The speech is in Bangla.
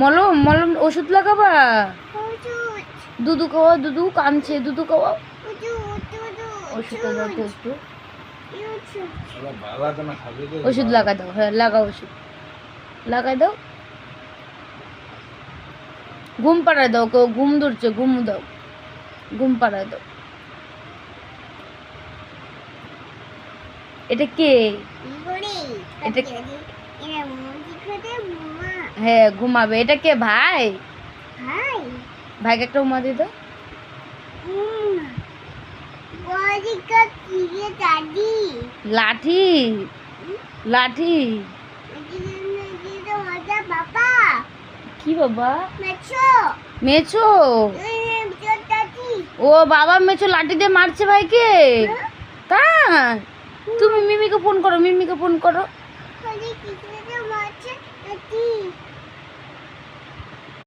মলম মলম ওষুধ লাগাবা? দুধু খাওয়া, দুধু কাঁদছে, দুধু খাওয়া। ওষুধটা দাও তো একটু, ওষুধ লাগা দাও। হ্যাঁ লাগাও, ওষুধ লাগাই দাও। ঘুম পাড়ায় দাও, কেউ ঘুম ধরছে, ঘুম দাও, ঘুম পাড়ায় দাও। এটা কে? এটা হ্যাঁ ঘুমাবে। এটা কে? ভাই? ভাইকে একটা উমা দিয়ে দাও। লাঠি, লাঠি কি বাবা? মেছো। ও বাবা, মেছো লাঠি দিয়ে মারছে ভাইকে। তাই তুমি মিমিকে ফোন করো, মিমিকে ফোন করো।